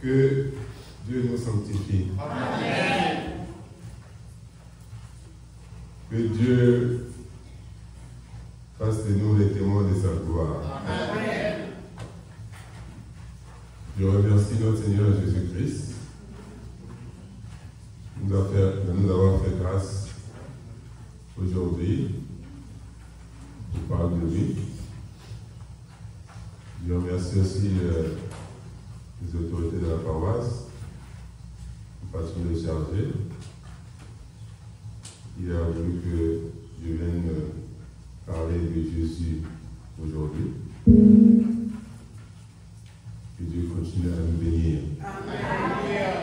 Que Dieu nous sanctifie. Amen. Que Dieu fasse de nous les témoins de sa gloire. Amen. Je remercie notre Seigneur Jésus-Christ de nous avoir fait grâce aujourd'hui. Je parle de lui. Je remercie aussi les autorités de la paroisse, le patron de chargé. Il a voulu que je vienne parler de Jésus aujourd'hui. Que Dieu continue à nous bénir. Amen.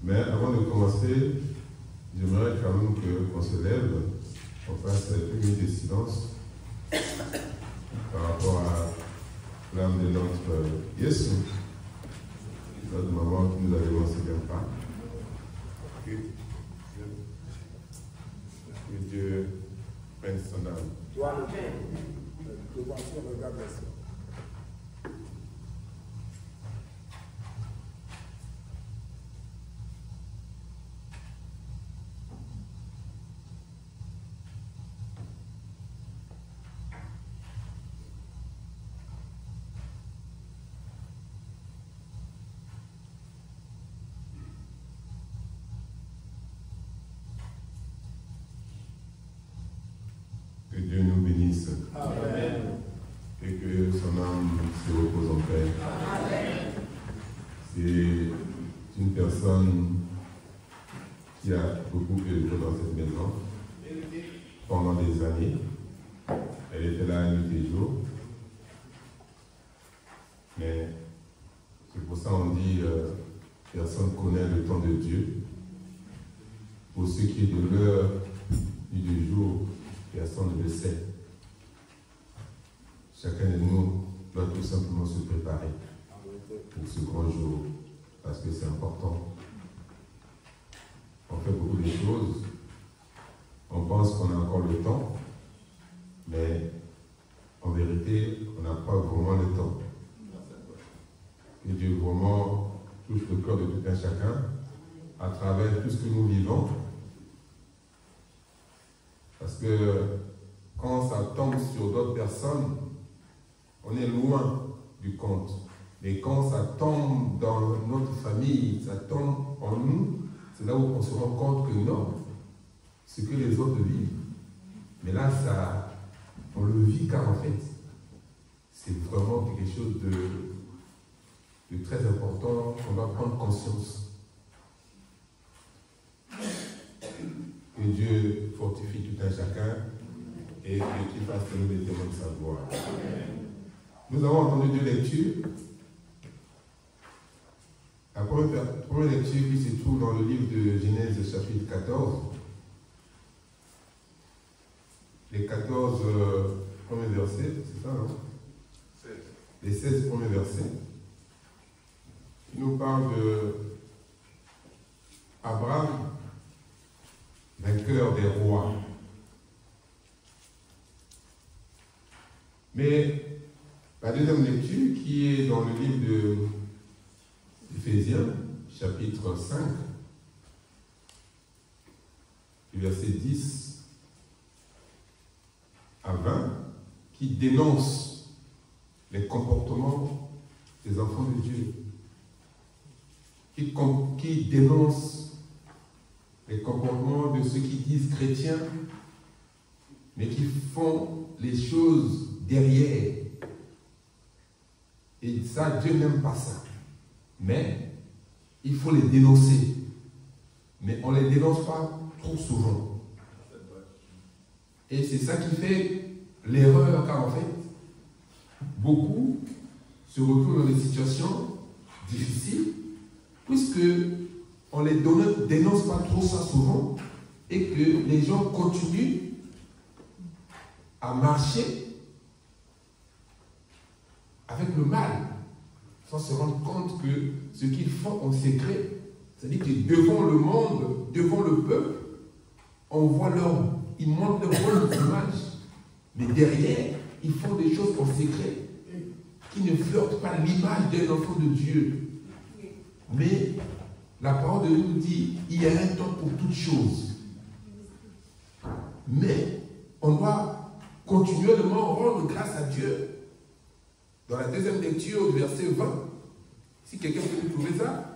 Mais avant de commencer, j'aimerais quand même qu'on se lève, qu'on fasse une minute de silence par rapport à l'âme de notre Jésus, notre maman qui nous a demandé ce bien pas. Que Dieu prenne son âme. Toi, le voici, regarde ça. Que Dieu nous bénisse. Amen. Et que son âme se repose en paix. Amen. C'est une personne qui a beaucoup œuvré dans cette maison pendant des années. Elle était là nuit et jour. Mais c'est pour ça qu'on dit personne connaît le temps de Dieu. Pour ce qui est de l'heure ni du jour, personne ne le sait. Chacun de nous doit tout simplement se préparer pour ce grand jour, parce que c'est important. On fait beaucoup de choses, on pense qu'on a encore le temps, mais en vérité, on n'a pas vraiment le temps. Que Dieu vraiment touche le cœur de tout un chacun à travers tout ce que nous vivons. Parce que quand ça tombe sur d'autres personnes, on est loin du compte. Mais quand ça tombe dans notre famille, ça tombe en nous, c'est là où on se rend compte que non, ce que les autres vivent. Mais là, ça, on le vit car en fait, c'est vraiment quelque chose de très important qu'on doit prendre conscience. Que Dieu fortifie tout un chacun et qu'il fasse de nous des témoins de sa gloire. Nous avons entendu deux lectures. La première lecture qui se trouve dans le livre de Genèse chapitre 14. Les 14 premiers versets, c'est ça, non? les 16 premiers versets. Il nous parle de Abraham, vainqueur des rois. Mais la deuxième lecture, qui est dans le livre d'Éphésiens, chapitre 5, du verset 10 à 20, qui dénonce les comportements des enfants de Dieu, qui dénonce les comportements de ceux qui disent chrétiens, mais qui font les choses derrière. Et ça, Dieu n'aime pas ça. Mais il faut les dénoncer. Mais on ne les dénonce pas trop souvent. Et c'est ça qui fait l'erreur, car en fait, beaucoup se retrouvent dans des situations difficiles, puisque on ne les dénonce pas trop ça souvent, et que les gens continuent à marcher avec le mal, sans se rendre compte que ce qu'ils font en secret, c'est-à-dire que devant le monde, devant le peuple, on voit ils montrent leur bonne image, mais derrière, ils font des choses en secret qui ne flirtent pas l'image d'un enfant de Dieu. Mais la parole de Dieu nous dit, il y a un temps pour toutes choses. Mais on doit continuellement rendre grâce à Dieu. Dans la deuxième lecture du verset 20, si quelqu'un peut trouver ça,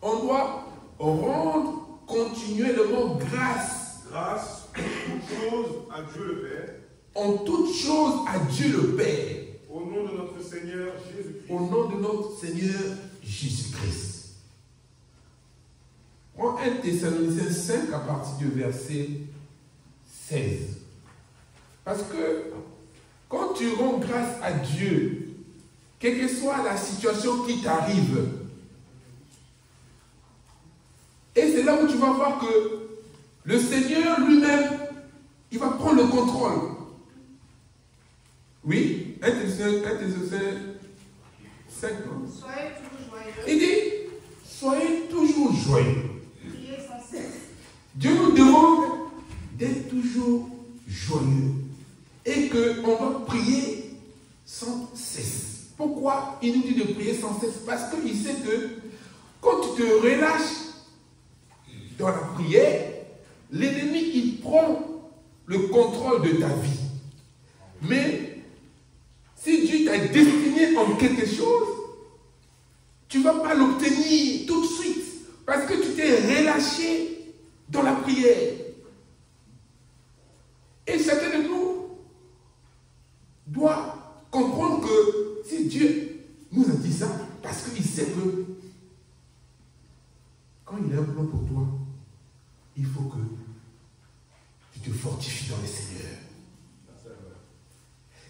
on doit rendre continuellement grâce. Grâce en toutes choses à Dieu le Père. En toutes choses à Dieu le Père. Au nom de notre Seigneur Jésus-Christ. Au nom de notre Seigneur Jésus-Christ. Prends 1 Thessaloniciens 5 à partir du verset 16. Parce que quand tu rends grâce à Dieu, quelle que soit la situation qui t'arrive, et c'est là où tu vas voir que le Seigneur lui-même, il va prendre le contrôle. Oui, 1 Thessaloniciens 5, non? Soyez toujours joyeux. Il dit, soyez toujours joyeux. Priez sans cesse. Dieu nous demande d'être toujours joyeux et qu'on va prier sans cesse. Pourquoi il nous dit de prier sans cesse? Parce qu'il sait que quand tu te relâches dans la prière, l'ennemi, il prend le contrôle de ta vie. Mais si Dieu t'a destiné en quelque chose, tu ne vas pas l'obtenir tout de suite parce que tu t'es relâché dans la prière. Et chacun de nous doit comprendre que si Dieu nous a dit ça, parce qu'il sait que quand il a un plan pour toi, il faut que tu te fortifies dans le Seigneur.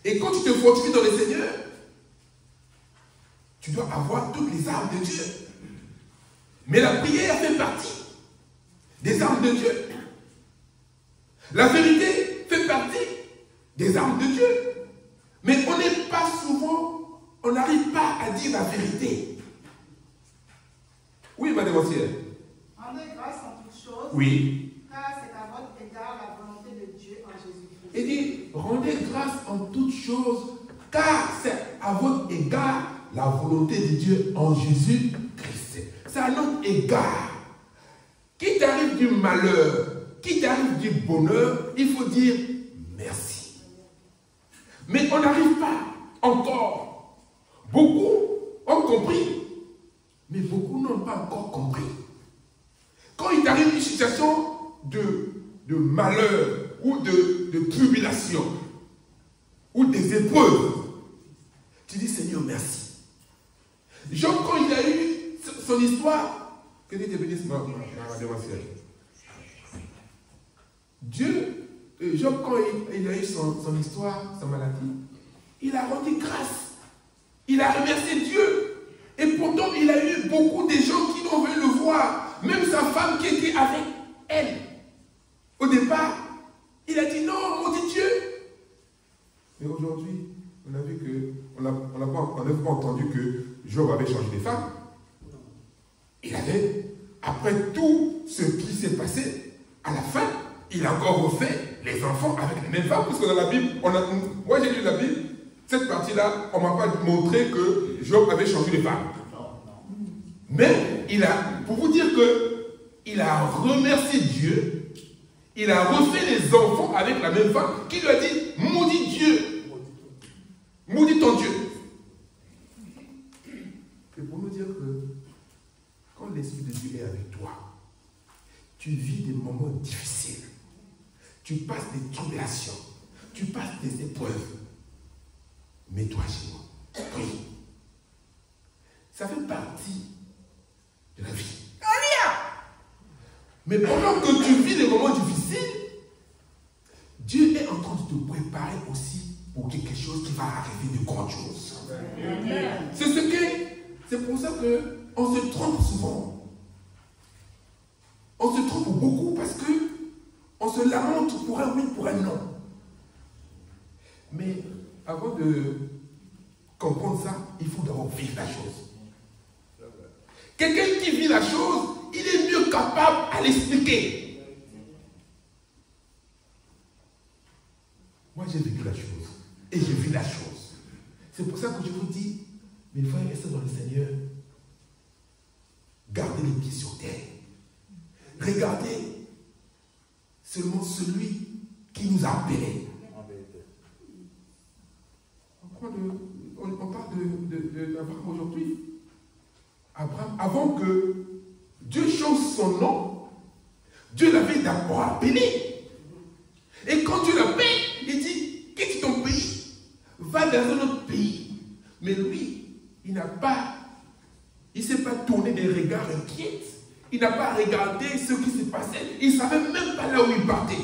Et quand tu te fortifies dans le Seigneur, tu dois avoir toutes les armes de Dieu. Mais la prière fait partie des armes de Dieu. La vérité fait partie des armes de Dieu. Mais on n'est pas souvent, on n'arrive pas à dire la vérité. Oui, mademoiselle. Rendez grâce en toutes choses. Oui. Car c'est à votre égard la volonté de Dieu en Jésus-Christ. Il dit, rendez grâce en toutes choses, car c'est à votre égard la volonté de Dieu en Jésus-Christ. C'est à notre égard. Qu'il t'arrive du malheur, qu'il t'arrive du bonheur, il faut dire merci. Mais on n'arrive pas encore. Beaucoup ont compris, mais beaucoup n'ont pas encore compris. Quand il t'arrive une situation de malheur ou de tribulation ou des épreuves, tu dis Seigneur merci. Job, quand il a eu son histoire, que Dieu te bénisse, ma demoiselle. Dieu, Job, quand il a eu son histoire, sa maladie, il a rendu grâce. Il a remercié Dieu. Et pourtant, il a eu beaucoup de gens qui ont voulu le voir. Même sa femme qui était avec elle. Au départ, il a dit non, maudit Dieu. Mais aujourd'hui, on a vu n'a pas entendu que Job avait changé de femme. Il avait, après tout ce qui s'est passé, à la fin, il a encore refait les enfants avec les mêmes femmes. Parce que dans la Bible, moi j'ai lu la Bible, cette partie-là, on ne m'a pas montré que Job avait changé de femme. Mais pour vous dire qu'il a remercié Dieu, il a refait les enfants avec la même femme, qui lui a dit, maudit Dieu, maudit ton Dieu. C'est pour nous dire que quand l'Esprit de Dieu est avec toi, tu vis des moments difficiles, tu passes des tribulations, tu passes des épreuves. Mets-toi chez moi, prie. Ça fait partie de la vie. Mais pendant que tu vis des moments difficiles, Dieu est en train de te préparer aussi pour quelque chose qui va arriver de grandiose. C'est pour ça qu'on se trompe souvent. On se trompe beaucoup parce qu'on se lamente pour un oui, pour un non. Mais avant de comprendre ça, il faut d'abord vivre la chose. Quelqu'un qui vit la chose, il est mieux capable à l'expliquer. Moi, j'ai vécu la chose. Et j'ai vu la chose. C'est pour ça que je vous dis, mes frères et sœurs dans le Seigneur, gardez les pieds sur terre. Regardez seulement celui qui nous a appelés. On parle d'Abraham aujourd'hui. Abraham, avant que Dieu change son nom, Dieu l'avait d'abord appelé. Et quand Dieu l'appelle, il dit, quitte ton pays, va dans un autre pays. Mais lui, il ne s'est pas tourné des regards inquiets. Il n'a pas regardé ce qui s'est passé. Il ne savait même pas là où il partait.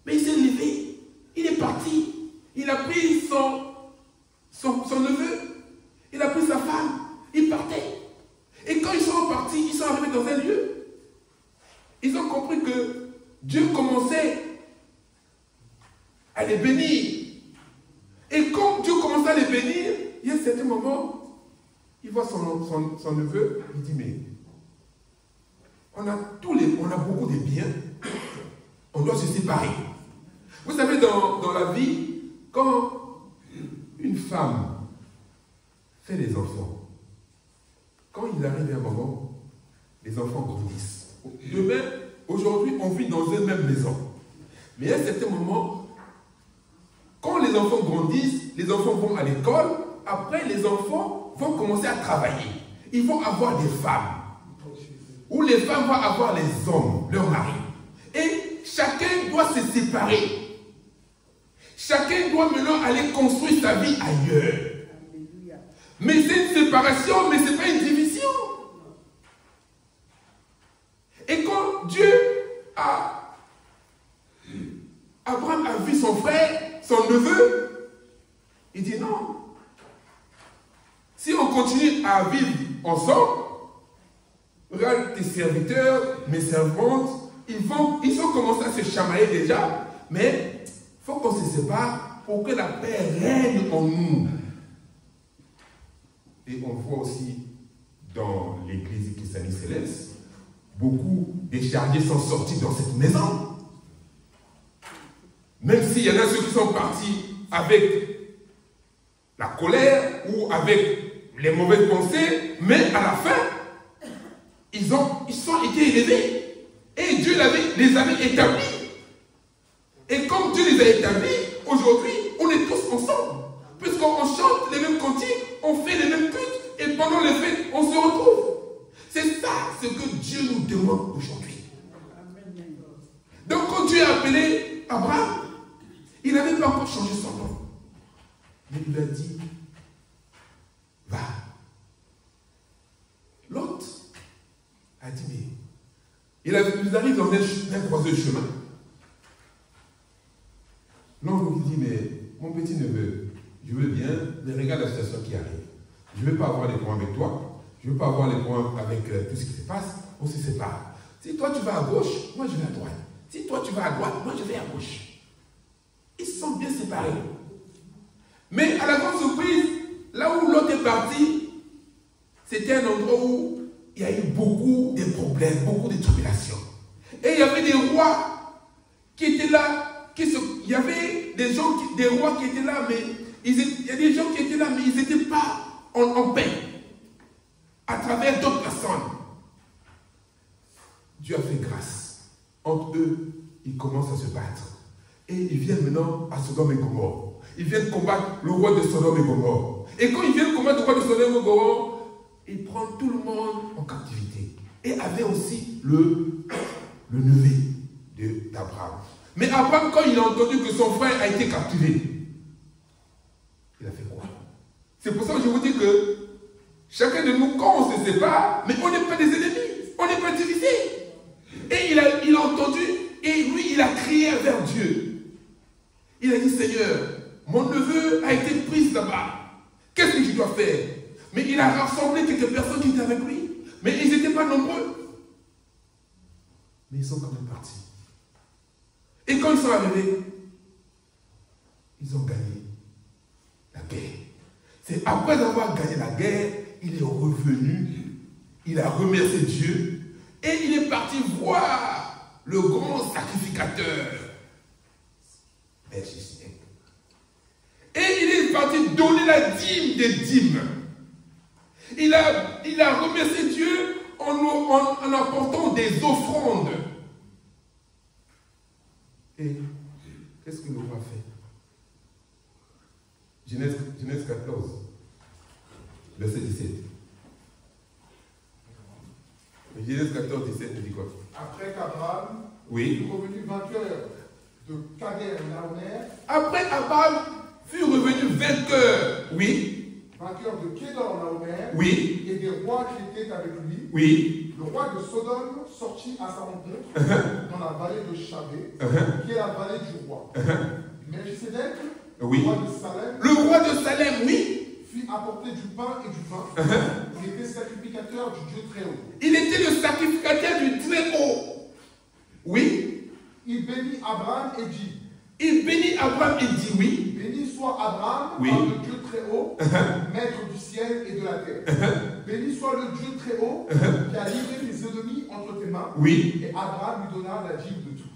Mais il s'est levé. Il est parti. Il a pris son neveu. Il a pris sa femme. Il partait. Et quand ils sont partis, ils sont arrivés dans un lieu. Ils ont compris que Dieu commençait à les bénir. Et quand Dieu commençait à les bénir, il y a un certain moment, il voit son neveu, il dit, mais on a beaucoup de biens, on doit se séparer. Vous savez, dans la vie, quand une femme fait des enfants, quand il arrive un moment, les enfants grandissent. Demain, aujourd'hui, on vit dans une même maison. Mais à un certain moment, quand les enfants grandissent, les enfants vont à l'école, après les enfants vont commencer à travailler. Ils vont avoir des femmes. Ou les femmes vont avoir les hommes, leurs maris. Et chacun doit se séparer. Chacun doit maintenant aller construire sa vie ailleurs. Mais c'est une séparation, mais ce n'est pas une division. Et quand Abraham a vu son frère, son neveu, il dit non. Si on continue à vivre ensemble, regarde tes serviteurs, mes servantes, ils ont commencé à se chamailler déjà, mais il faut qu'on se sépare pour que la paix règne en nous. Et on voit aussi dans l'église christiane céleste, beaucoup déchargés sont sortis dans cette maison. Même s'il y en a ceux qui sont partis avec la colère ou avec les mauvaises pensées, mais à la fin, ils ont été élevés. Et Dieu les avait établis. Et comme Dieu les a établis, aujourd'hui, on est tous ensemble. Puisqu'on chante les mêmes cantiques, on fait les mêmes cultes, et pendant les fêtes, on se retrouve. C'est ça ce que Dieu nous demande aujourd'hui. Donc quand Dieu a appelé Abraham, il n'avait pas encore changé son nom. Mais il lui a dit, va. L'autre a dit, mais ils arrivent dans un croiseur chemin. L'autre lui dit, mais mon petit neveu, je veux bien, mais regarde la situation qui arrive. Je ne veux pas avoir des points avec toi. Je ne veux pas avoir les points avec tout ce qui se passe. On se sépare. Si toi tu vas à gauche, moi je vais à droite. Si toi tu vas à droite, moi je vais à gauche. Ils se sont bien séparés. Mais à la endroit où il y a eu beaucoup de problèmes, beaucoup de tribulations. Et il y avait des rois qui étaient là, il y avait des rois qui étaient là, mais il y a des gens qui étaient là, mais ils n'étaient pas en paix à travers d'autres personnes. Dieu a fait grâce. Entre eux, ils commencent à se battre. Et ils viennent maintenant à Sodome et Gomorrhe. Ils viennent combattre le roi de Sodome et Gomorrhe. Et quand ils viennent combattre le roi de Sodome et Gomorrhe, ils prennent tout le monde en captivité. Et avait aussi le neveu d'Abraham. Mais Abraham, quand il a entendu que son frère a été captivé, il a fait quoi? C'est pour ça que je vous dis que chacun de nous, quand on se sépare, mais on n'est pas des ennemis, on n'est pas divisés. Et il a entendu, et lui, il a crié vers Dieu. Il a dit, Seigneur, mon neveu a été pris là-bas. Qu'est-ce que je dois faire? Mais il a rassemblé quelques personnes qui étaient avec lui. Mais ils n'étaient pas nombreux. Mais ils sont quand même partis. Et quand ils sont arrivés, ils ont gagné la guerre. C'est après avoir gagné la guerre, il est revenu, il a remercié Dieu et il est parti voir le grand sacrificateur, Melchisedec. Et il est parti donner la dîme des dîmes. Il a remercié Dieu en apportant des offrandes. Et qu'est-ce que le roi fait? Genèse 14, verset 17. Genèse 14, 17, il dit quoi? Après qu'Abraham oui. fut revenu vainqueur de Kedar-Laomer. Après Abraham fut revenu vainqueur, oui. Vainqueur de Kedar-Laomer. Oui. Et des rois qui étaient avec lui. Oui. Le roi de Sodome sortit à sa rencontre dans la vallée de Chabé, qui est la vallée du roi. Melchisedec, oui. le roi de Salem. Le roi de Salem, oui. Fit apporter du pain et du vin. Il était sacrificateur du Dieu très haut. Il était le sacrificateur du très haut. Oui. Il bénit Abraham et dit. Il bénit Abraham et dit oui. Béni soit Abraham, oui. par le Dieu très haut, maître du ciel et de la terre. Béni soit le Dieu très haut, qui a livré tes ennemis entre tes mains. Oui. Et Abraham lui donna la dîme de tout.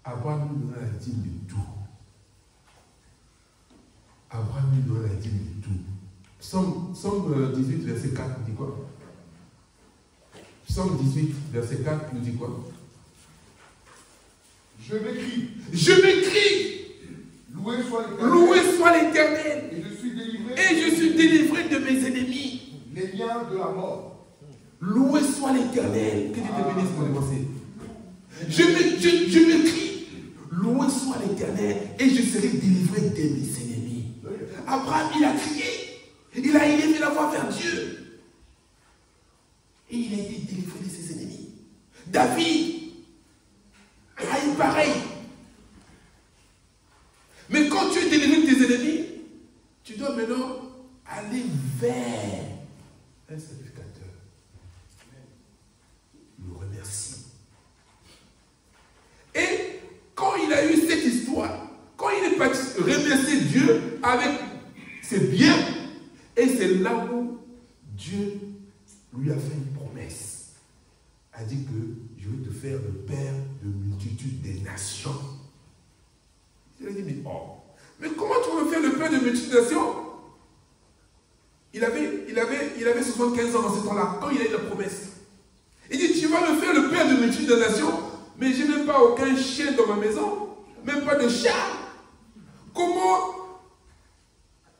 Abraham lui donna la dîme de tout. Abraham lui donna la dîme de tout. Psaume 18, verset 4 nous dit quoi? Psaume 18, verset 4 nous dit quoi? Je m'écris. Je m'écris. Loué soit l'Éternel. Loué soit l'Éternel. Et je suis délivré. Et je suis délivré de mes ennemis. Les liens de la mort. Loué soit l'Éternel. Que Dieu te bénisse pour les pensées. Je m'écris. Loué soit l'Éternel. Et je serai délivré de mes ennemis. Abraham, il a crié. Il a élevé la voix vers Dieu. Et il a été délivré de ses ennemis. David a eu pareil. Mais quand tu es délivré de tes ennemis, tu dois maintenant aller vers un sacrificateur. Le remercie. Et quand il a eu cette histoire, quand il est parti remercier Dieu avec ses biens, et c'est là où Dieu lui a fait une promesse. A dit que je vais te faire le père de multitude des nations. Il a dit, mais comment tu veux me faire le père de multitude des nations? Il avait 75 ans dans ce temps-là, quand il a eu la promesse. Il dit, tu vas me faire le père de multitude des nations, mais je n'ai pas aucun chien dans ma maison, même pas de chat. Comment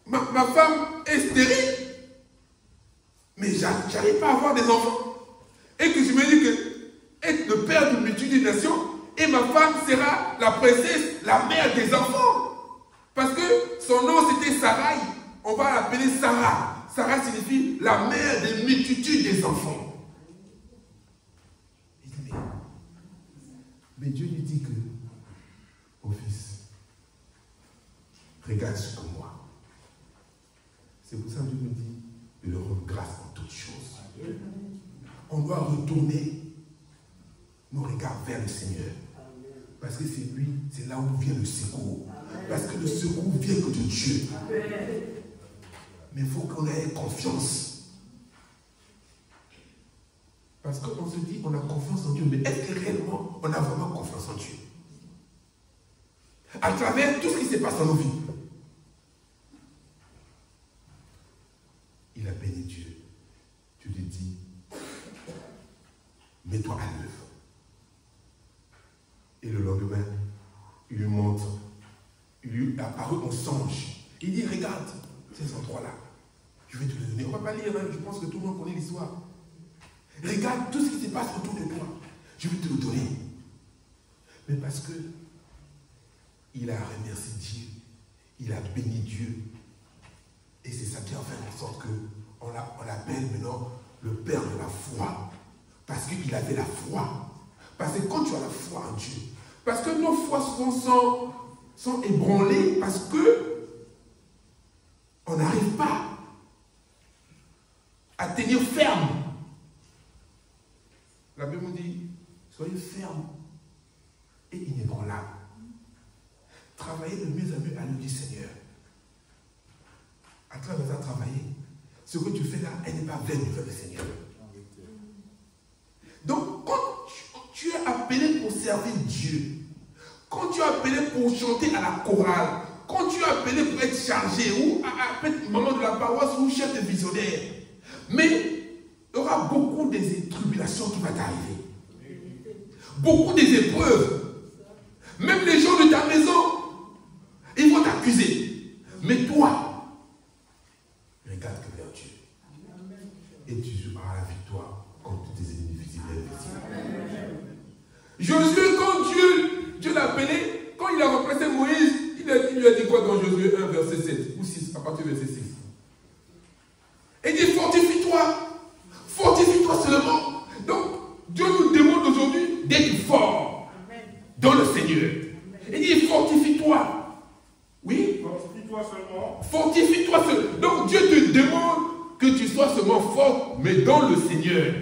ma femme est stérile, mais j'arrive pas à avoir des enfants. Et que je me dis que être le père d'une multitude de nations, et ma femme sera la princesse, la mère des enfants. Parce que son nom c'était Sarai. On va l'appeler Sarah. Sarah signifie la mère des multitudes des enfants. Il dit, mais Dieu lui dit que, oh fils, regarde ce que moi. C'est pour ça que Dieu me dit de le rendre grâce en toutes choses. On doit retourner nos regards vers le Seigneur. Parce que c'est lui, c'est là où vient le secours. Parce que le secours vient que de Dieu. Mais il faut qu'on ait confiance. Parce qu'on se dit, on a confiance en Dieu, mais est-ce que réellement, on a vraiment confiance en Dieu? À travers tout ce qui se passe dans nos vies. Il a béni Dieu. Tu lui dis, mets-toi à l'œuvre. Et le lendemain, il lui montre, il lui est apparu en songe. Il dit, regarde, ces endroits-là, je vais te les donner. On ne va pas lire, hein, je pense que tout le monde connaît l'histoire. Regarde tout ce qui se passe autour de toi. Je vais te le donner. Mais parce que il a remercié Dieu, il a béni Dieu. Et c'est ça qui a fait en sorte qu'on l'appelle maintenant le Père de la foi. Parce qu'il avait la foi. Parce que quand tu as la foi en Dieu, parce que nos foi souvent sont ébranlées parce que on n'arrive pas à tenir ferme. La Bible nous dit, soyez fermes et inébranlables. Travaillez de mieux en mieux à l'œuvre du Seigneur. À travers ça, travailler. Ce que tu fais là, elle n'est pas vaine vers le Seigneur. Donc, quand tu es appelé pour servir Dieu, quand tu es appelé pour chanter à la chorale, quand tu es appelé pour être chargé, ou à être maman de la paroisse, ou chef de visionnaire, mais il y aura beaucoup des tribulations qui vont t'arriver. Beaucoup des épreuves. Même les gens de ta maison, ils vont t'accuser. Mais toi, regarde que vers Dieu. Et tu auras la victoire contre tes ennemis visibles et invisibles. Josué, quand Dieu l'a appelé, quand il a remplacé Moïse, il lui a dit quoi dans Josué 1, verset 7 ou 6, à partir du verset 6. Il dit, fortifie-toi. Fortifie-toi seulement. Donc, Dieu nous demande aujourd'hui d'être fort dans le Seigneur. Il dit, fortifie-toi. Oui? Fortifie-toi seulement. Fortifie-toi seulement. Donc, Dieu te demande que tu sois seulement fort, mais dans le Seigneur.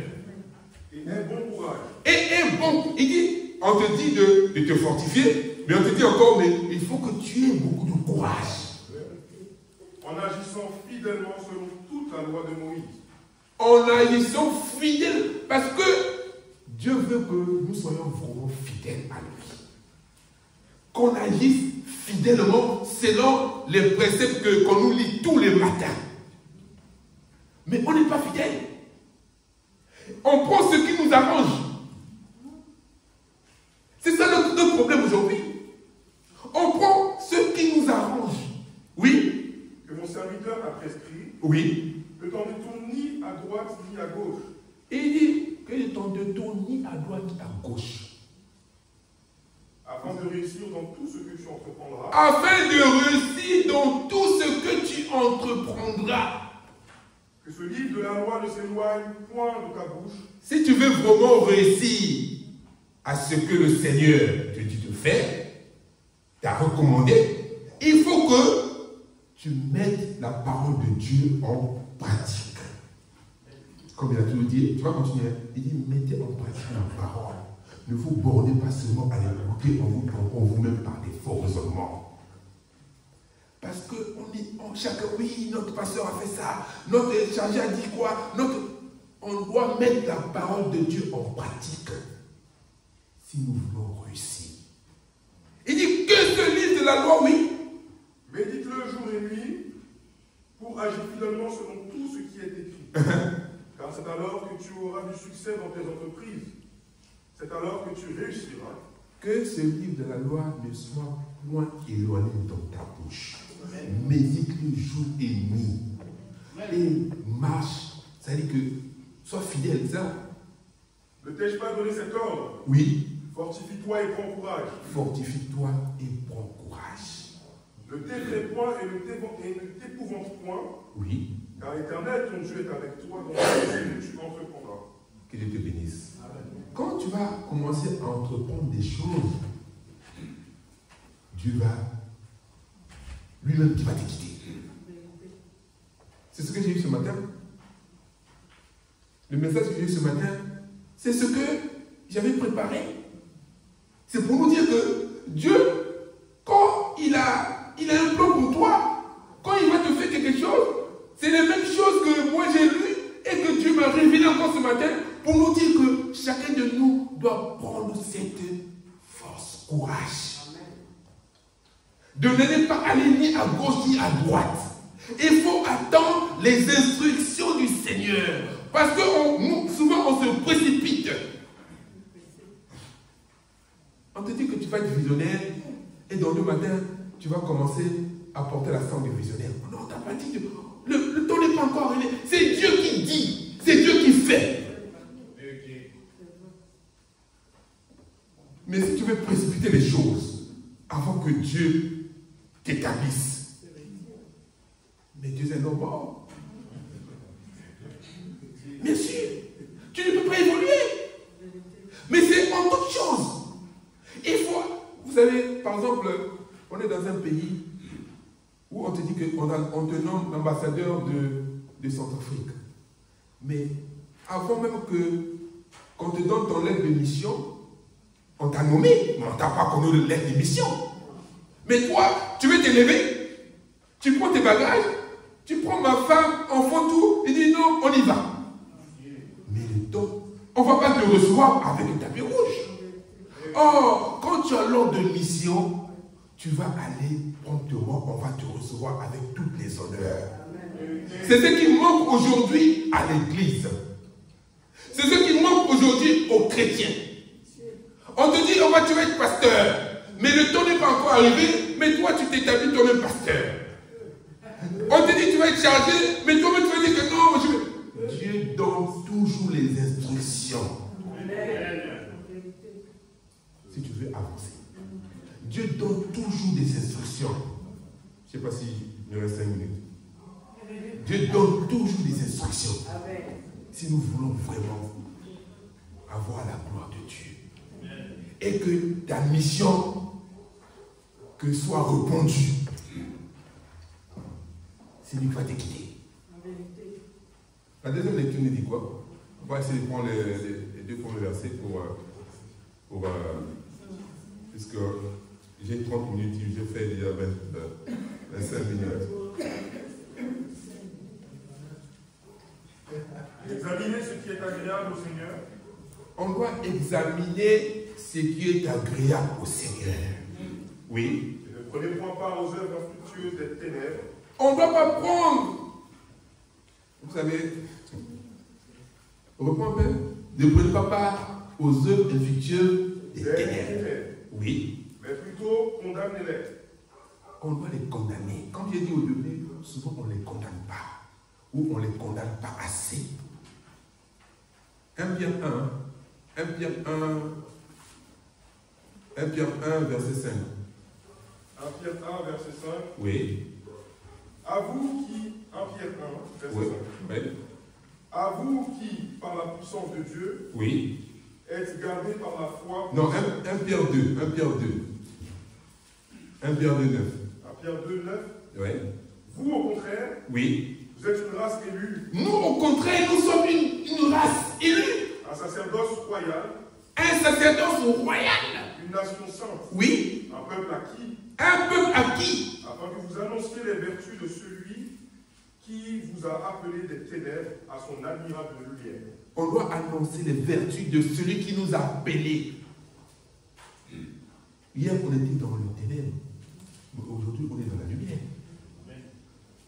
Et aie bon courage. Et aie bon. Il dit, on te dit de te fortifier, mais on te dit encore, mais il faut que tu aies beaucoup de courage. En agissant fidèlement selon toute la loi de Moïse. En agissant fidèle, parce que Dieu veut que nous soyons vraiment fidèles à lui. Qu'on agisse fidèlement selon les préceptes qu'on nous lit tous les matins. Mais on n'est pas fidèle. On prend ce qui nous arrange. C'est ça notre problème aujourd'hui. On prend ce qui nous arrange. Oui. Que mon serviteur a prescrit. Oui. Ne t'en détourne ni à droite ni à gauche. Et il dit que ne t'en détourne ni à droite ni à gauche. Afin de réussir dans tout ce que tu entreprendras. Afin de réussir dans tout ce que tu entreprendras. Que ce livre de la loi ne s'éloigne point de ta bouche. Si tu veux vraiment réussir à ce que le Seigneur te dit de faire, t'a recommandé, il faut que tu mettes la parole de Dieu en pratique. Comme il a toujours dit, tu vas continuer. Il dit, mettez en pratique la parole. Ne vous bornez pas seulement à l'écouter en vous-même par des faux raisonnements. Parce que chacun, oui, notre pasteur a fait ça, notre chargé a dit quoi, on doit mettre la parole de Dieu en pratique si nous voulons réussir. Il dit que ce livre de la loi, oui. Médite-le jour et nuit pour agir fidèlement selon tout ce qui est écrit. Car c'est alors que tu auras du succès dans tes entreprises. C'est alors que tu réussiras. Que ce livre de la loi ne soit point éloigné dans ta bouche. Médite-le jour et nuit. Et marche. C'est-à-dire que sois fidèle, ça. Ne t'ai-je pas donné cet ordre? Oui. Fortifie-toi et prends courage. Fortifie-toi et prends courage. Ne t'effraie point et ne t'épouvante point. Oui. Car l'Éternel, ton Dieu, est avec toi dans tout ce que tu entreprendras. Que Dieu te bénisse. Quand tu vas commencer à entreprendre des choses, Dieu va lui-même qui va te quitter. C'est ce que j'ai eu ce matin. Le message que j'ai eu ce matin, c'est ce que j'avais préparé. C'est pour nous dire que Dieu, quand il a un plan pour toi, quand il va te faire quelque chose, c'est les mêmes choses que moi j'ai lues et que Dieu m'a révélé encore ce matin pour nous dire que cette force, courage. De ne pas aller ni à gauche ni à droite. Il faut attendre les instructions du Seigneur. Parce que souvent on se précipite. On te dit que tu vas être visionnaire et dans le matin, tu vas commencer à porter la sang du visionnaire. Non, on t'a pas dit. Le temps n'est pas encore arrivé. C'est Dieu qui dit. C'est Dieu qui fait. Mais si tu veux précipiter les choses avant que Dieu t'établisse, mais Dieu est non mort. Bien sûr, tu ne peux pas évoluer. Mais c'est en toute chose. Il faut, vous savez, par exemple, on est dans un pays où on te dit qu'on te nomme l'ambassadeur de Centrafrique. Mais avant même qu'on te donne ton lettre de mission, on t'a nommé, mais on ne t'a pas connu de lettre de mission. Mais toi, tu veux t'élever, tu prends tes bagages, tu prends ma femme, enfant, tout, et dis non, on y va. Mais le temps, on ne va pas te recevoir avec le tapis rouge. Or, quand tu as l'ordre de mission, tu vas aller promptement, on va te recevoir avec toutes les honneurs. C'est ce qui manque aujourd'hui à l'Église. C'est ce qui manque aujourd'hui aux chrétiens. On te dit, tu vas être pasteur. Mais le temps n'est pas encore arrivé, mais toi, tu t'établis toi-même pasteur. On te dit, tu vas être chargé, mais toi-même, tu vas dire que non, je vais... Dieu donne toujours les instructions. Si tu veux avancer. Dieu donne toujours des instructions. Je ne sais pas s'il me reste 5 minutes. Dieu donne toujours des instructions. Si nous voulons vraiment avoir la gloire de Dieu. Et que ta mission que soit répondue. C'est lui qui va te quitter. La deuxième lecture nous dit quoi? On va essayer de prendre les deux premiers versets puisque j'ai 30 minutes, j'ai fait déjà 25 minutes. Examinez ce qui est agréable au Seigneur. On doit examiner ce qui est agréable au Seigneur. Oui. Et ne prenez point part aux œuvres infructueuses des ténèbres. On ne doit pas prendre. Vous savez, reprends un peu. Ne prenez pas part aux œuvres infructueuses des ténèbres. Oui. Mais plutôt condamnez-les. On doit les condamner. Comme j'ai dit au début, souvent on ne les condamne pas. Ou on ne les condamne pas assez. 1 Pierre 1. 1 Pierre 1, verset 5. 1 Pierre 1, verset 5. Oui. À vous qui, 1 Pierre 1, verset Oui. 5. Oui. À vous qui, par la puissance de Dieu, Oui. êtes gardés par la foi. Non, 1 Pierre 2. 1 Pierre 2. 1 Pierre 2, 9. 1 Pierre 2, 9. Oui. Vous, au contraire, Oui. vous êtes une race élue. Nous, au contraire, nous sommes une race élue. Un sacerdoce royal. Un sacerdoce royal. Une nation sainte. Oui. Un peuple acquis. Un peuple acquis. Afin que vous annonciez les vertus de celui qui vous a appelé des ténèbres à son admirable lumière. On doit annoncer les vertus de celui qui nous a appelés. Hier, on était dans le ténèbre. Aujourd'hui, on est dans la lumière.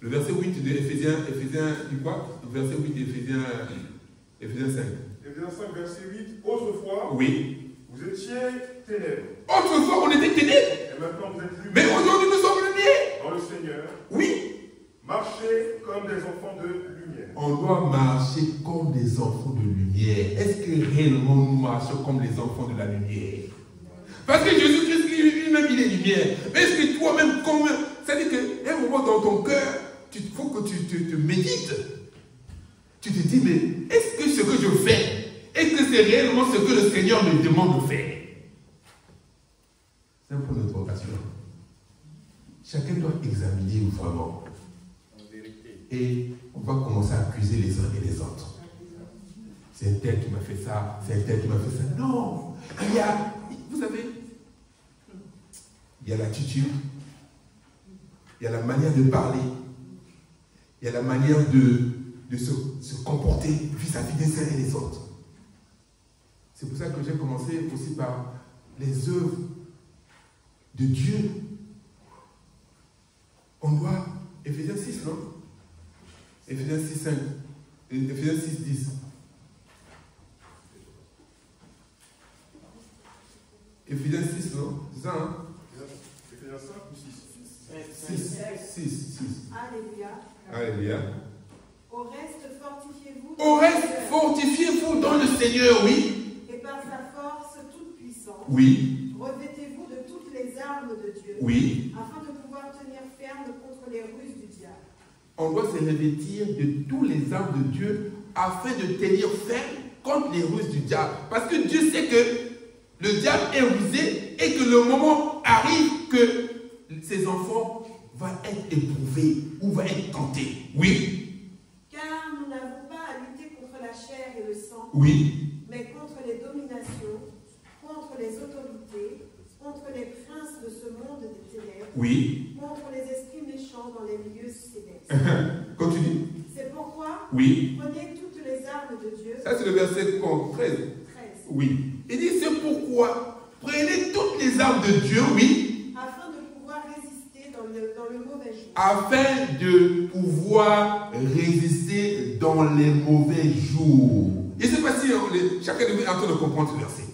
Le verset 8 de Éphésiens, du quoi? Le verset 8 d'Éphésiens 5. Éphésiens 5, verset 8. Autrefois, Oui. vous étiez ténèbres. Autrefois, on était ténèbres. Et maintenant, vous êtes lumière. Mais aujourd'hui, nous sommes lumière. Dans le Seigneur. Oui. Marchez comme des enfants de lumière. On doit marcher comme des enfants de lumière. Est-ce que réellement nous marchons comme les enfants de la lumière? Parce que Jésus-Christ lui-même, il est lumière. Mais est-ce que toi-même, c'est-à-dire qu'à un moment dans ton cœur, il faut que tu te médites. Tu te dis, mais est-ce que ce que je fais, est-ce que c'est réellement ce que le Seigneur me demande de faire? C'est un point d'interrogation. Chacun doit examiner vraiment. Et on va commencer à accuser les uns et les autres. C'est un tel qui m'a fait ça, c'est un tel qui m'a fait ça. Non! Il y a, vous savez, il y a l'attitude, il y a la manière de parler, il y a la manière de se comporter vis-à-vis des uns et des autres. C'est pour ça que j'ai commencé aussi par les œuvres de Dieu, on doit, Éphésiens 6, non? Éphésiens 6, 5, Éphésiens 6, 10. Éphésiens 6, non? C'est ça, hein? Éphésiens 5 ou 6? 6. Alléluia. Alléluia. Au reste, fortifiez-vous. Au reste, fortifiez-vous dans le Seigneur, oui. Et par sa force toute puissante. Oui. Revêtez-vous de toutes les armes de Dieu. Oui. Afin de pouvoir tenir ferme contre les ruses du diable. On doit se revêtir de tous les armes de Dieu afin de tenir ferme contre les ruses du diable. Parce que Dieu sait que le diable est rusé et que le moment arrive que ses enfants vont être éprouvés ou vont être tentés. Oui. Car nous n'avons pas à lutter contre la chair et le sang, Oui. mais contre les dominations, contre les autorités, contre les princes de ce monde des ténèbres, Oui. contre les esprits méchants dans les milieux célestes. Continue. C'est pourquoi Oui. prenez toutes les armes de Dieu. Ça, c'est le verset 13. 13. Oui. Il dit, c'est pourquoi prenez toutes les armes de Dieu, oui, Afin de pouvoir résister dans le mauvais jour. afin de pouvoir résister dans les mauvais jours. Je ne sais pas si chacun de vous est en train de comprendre ce verset.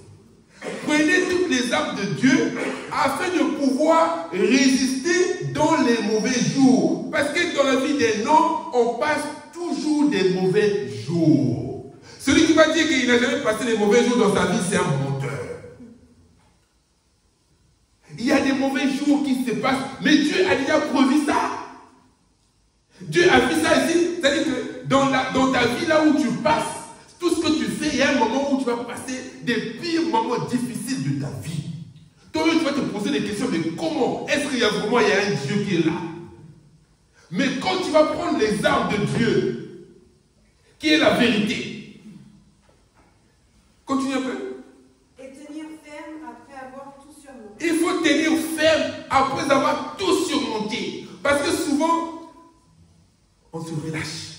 Prenez toutes les armes de Dieu afin de pouvoir résister dans les mauvais jours. Parce que dans la vie des hommes, on passe toujours des mauvais jours. Celui qui va dire qu'il n'a jamais passé des mauvais jours dans sa vie, c'est un menteur. Il y a des mauvais jours qui se passent, mais Dieu a déjà prévu ça. Dieu a fait ça ici. C'est-à-dire que dans ta vie, là où tu passes, tout ce que tu fais, il y a un moment où tu vas passer des pires moments difficiles de ta vie. Toi-même, tu vas te poser des questions, mais comment? Est-ce qu'il y a vraiment un Dieu qui est là? Mais quand tu vas prendre les armes de Dieu, qui est la vérité, continue un peu. Et tenir ferme après avoir tout surmonté. Il faut tenir ferme après avoir tout surmonté. Parce que souvent, on se relâche.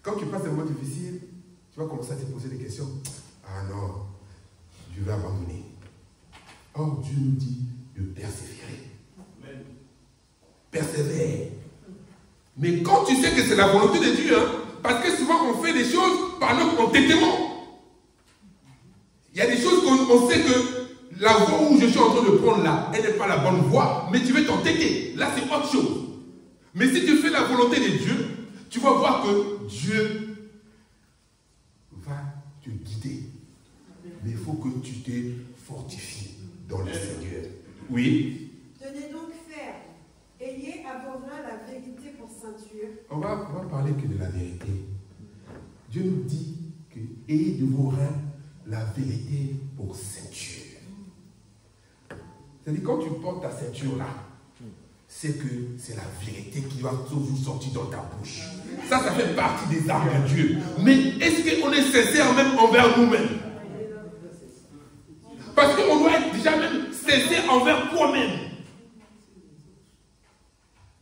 Quand tu passes un moment difficile, tu vas commencer à te poser des questions. Ah non, je vais abandonner. Or, Dieu nous dit de persévérer. Amen. Persévère. Mais quand tu sais que c'est la volonté de Dieu, hein, parce que souvent on fait des choses par notre entêtement. Il y a des choses qu'on sait que la voie où je suis en train de prendre là, elle n'est pas la bonne voie, mais tu veux t'entêter. Là, c'est autre chose. Mais si tu fais la volonté de Dieu, tu vas voir que Dieu va te guider. Mais il faut que tu te fortifies dans le Seigneur. Oui. Tenez donc ferme. Ayez à vos reins la vérité pour ceinture. On va parler que de la vérité. Dieu nous dit que ayez de vos reins la vérité pour ceinture. C'est-à-dire quand tu portes ta ceinture là, c'est que c'est la vérité qui va toujours sortir dans ta bouche. Ça fait partie des armes de Dieu. Mais est-ce qu'on est sincère même envers nous-mêmes? Parce qu'on doit être déjà même sincère envers toi-même.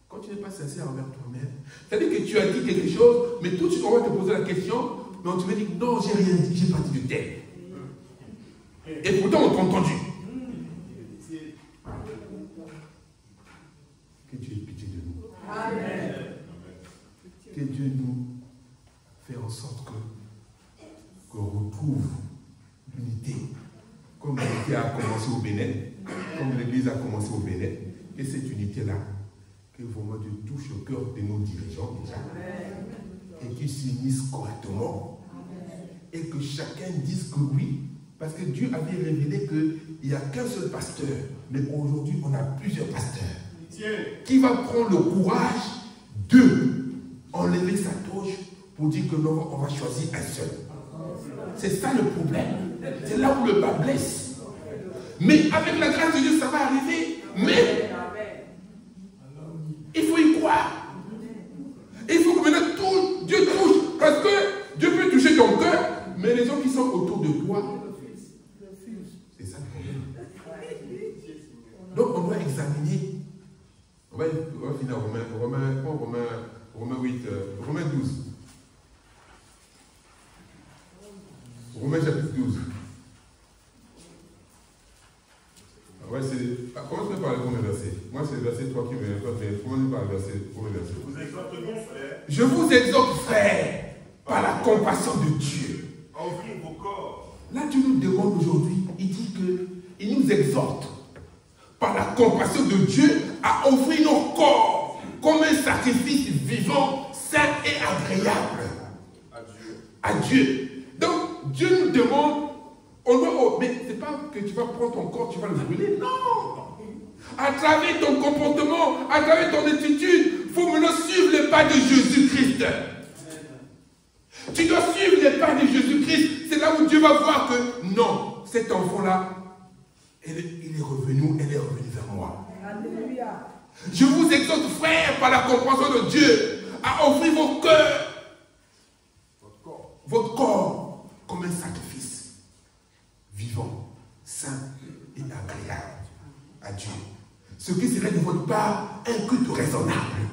Quand tu n'es pas sincère envers toi-même, c'est-à-dire que tu as dit quelque chose, mais tout de suite on va te poser la question, non, tu vas dire non, j'ai rien dit, j'ai pas dit de tel. Et pourtant on t'a entendu. Que Dieu ait pitié de nous. Amen. Que Dieu nous fait en sorte qu'on retrouve l'unité. Comme l'unité a commencé au Bénin, comme l'Église a commencé au Bénin, et cette unité-là, que vraiment Dieu touche le cœur de nos dirigeants déjà, et qu'ils s'unissent correctement, et que chacun dise que oui, parce que Dieu avait révélé qu'il n'y a qu'un seul pasteur, mais aujourd'hui on a plusieurs pasteurs. Qui va prendre le courage de enlever sa toge pour dire que non, on va choisir un seul. C'est ça le problème. C'est là où le bas blesse. Mais avec la grâce de Dieu, ça va arriver. Mais il faut y croire. Il faut que maintenant tout, Dieu touche. Parce que Dieu peut toucher ton cœur, mais les gens qui sont autour de toi, c'est ça le problème. Donc on doit examiner. On va finir Romains 8, Romains 12. Romains chapitre 12. premier verset. Je vous exhorte donc, frères, Je vous exhorte, frères, par la compassion de Dieu. à offrir vos corps. Là, Dieu nous demande aujourd'hui, il dit qu'il nous exhorte, par la compassion de Dieu, à offrir nos corps comme un sacrifice vivant, saint et agréable à Dieu. Donc, Dieu nous demande, mais c'est pas que tu vas prendre ton corps, tu vas le brûler, non. À travers ton comportement, à travers ton attitude, il faut maintenant suivre les pas de Jésus-Christ. Tu dois suivre les pas de Jésus-Christ. C'est là où Dieu va voir que non, cet enfant-là, il est revenu, elle est revenue vers moi. Alléluia. Je vous exhorte, frères, par la compassion de Dieu, à offrir vos cœurs, votre corps, comme un sacrifice vivant, saint et agréable à Dieu. Ce qui serait de votre part un culte raisonnable.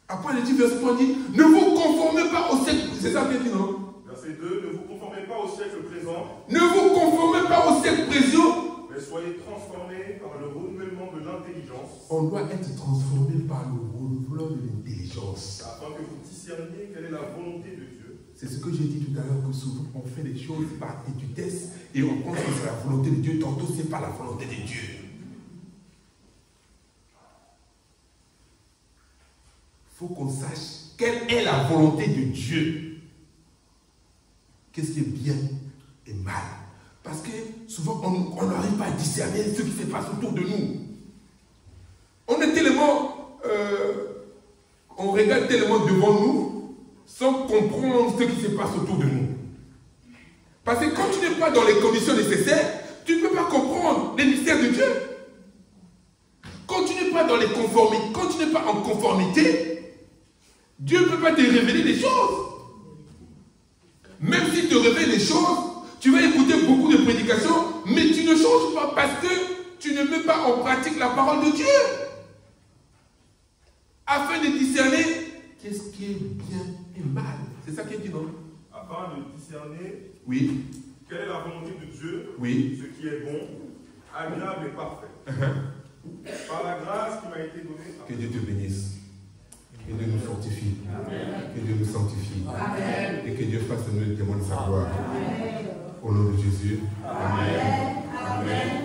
Après, le 10 verset 3 dit, ne vous conformez pas au siècle. C'est ça qu'il dit, non? Verset 2, ne vous conformez pas au siècle présent. Ne vous conformez pas au siècle présent. Mais soyez transformés par le renouvellement de l'intelligence. On doit être transformé par le renouvellement de l'intelligence. Afin que vous discerniez quelle est la volonté de Dieu. C'est ce que j'ai dit tout à l'heure, que souvent on fait des choses par étudiesse et on pense que c'est la volonté de Dieu, tantôt c'est pas la volonté de Dieu. Il faut qu'on sache quelle est la volonté de Dieu. Qu'est-ce qui est bien et mal. Parce que souvent on n'arrive pas à discerner ce qui se passe autour de nous. On est tellement, on regarde tellement devant nous sans comprendre ce qui se passe autour de nous. Parce que quand tu n'es pas dans les conditions nécessaires, tu ne peux pas comprendre les mystères de Dieu. Quand tu n'es pas dans les conformités, quand tu n'es pas en conformité, Dieu ne peut pas te révéler des choses. Même s'il te révèle des choses, tu vas écouter beaucoup de prédications, mais tu ne changes pas parce que tu ne mets pas en pratique la parole de Dieu. Afin de discerner qu'est-ce qui est bien et mal. C'est ça qui est dit, non? Afin de discerner oui. Quelle est la volonté de Dieu, oui. Ce qui est bon, agréable et parfait. Par la grâce qui m'a été donnée. Que Dieu te bénisse. Que Dieu nous fortifie. Amen. Que Dieu nous sanctifie. Amen. Et que Dieu fasse de nous des témoins de sa gloire. Au nom de Jésus. Amen. Amen.